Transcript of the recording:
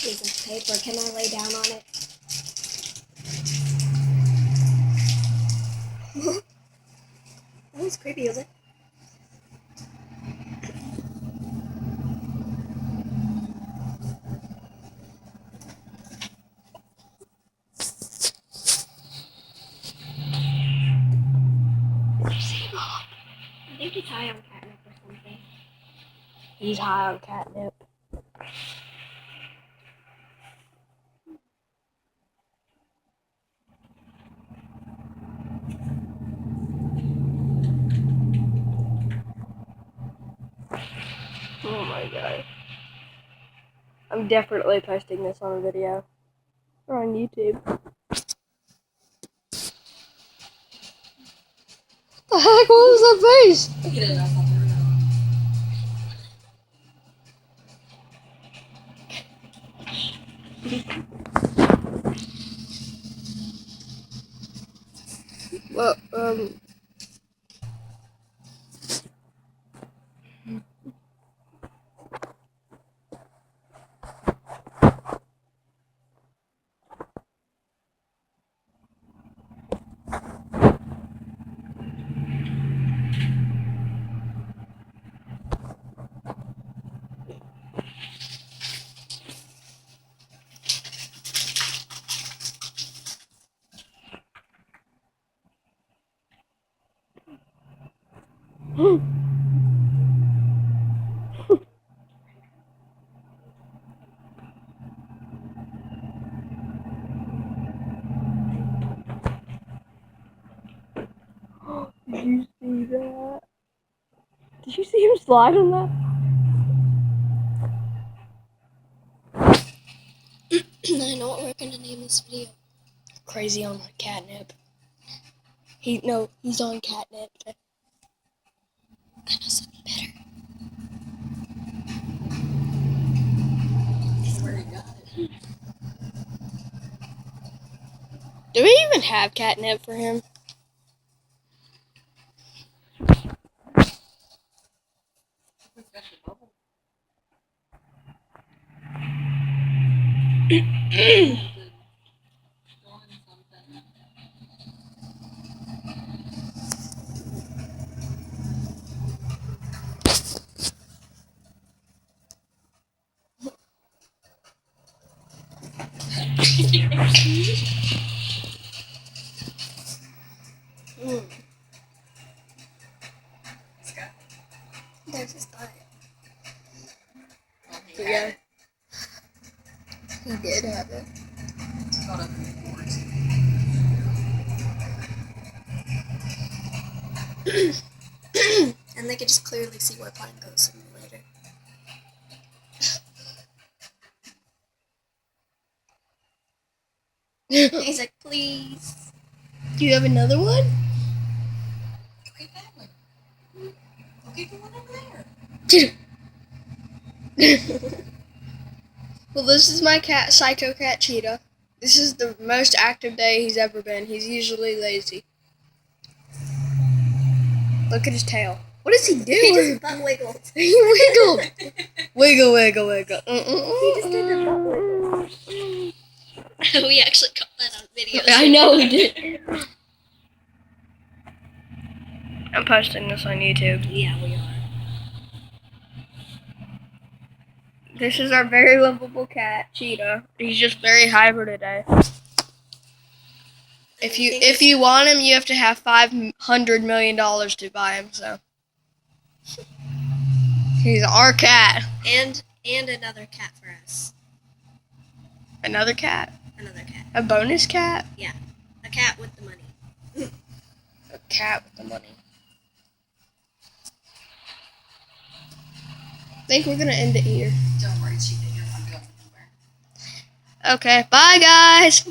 Piece of paper. Can I lay down on it? That was creepy, was it? I think he's high on catnip or something. He's high on catnip. Oh my god. I'm definitely posting this on a video. Or on YouTube. What the heck? What was that face? Well, did you see that? Did you see him slide on that? I know what we're gonna name this video. Crazy on catnip. He's on catnip. I know something better. Where he got it. Do we even have catnip for him? There's his butt. Yeah. He did have it. Caught up in the boards. And they could just clearly see where Pine goes sooner or later. He's like, please. Do you have another one? Go get that one. Go get the one over there. Well, this is my cat, Psycho Cat Cheetah. This is the most active day he's ever been. He's usually lazy. Look at his tail. What is he doing? He just butt wiggled. He wiggled. Wiggle, wiggle, wiggle. He just did the butt wiggle. We actually got that on video. I know we did. I'm posting this on YouTube. Yeah, we are. This is our very lovable cat, Cheetah. He's just very hyper today. If you want him, you have to have $500 million to buy him. So he's our cat. And another cat for us. Another cat. Another cat. A bonus cat. Yeah. A cat with the money. A cat with the money. I think we're gonna end it here. Don't worry, Cheetah, you're not going anywhere. Okay, bye guys.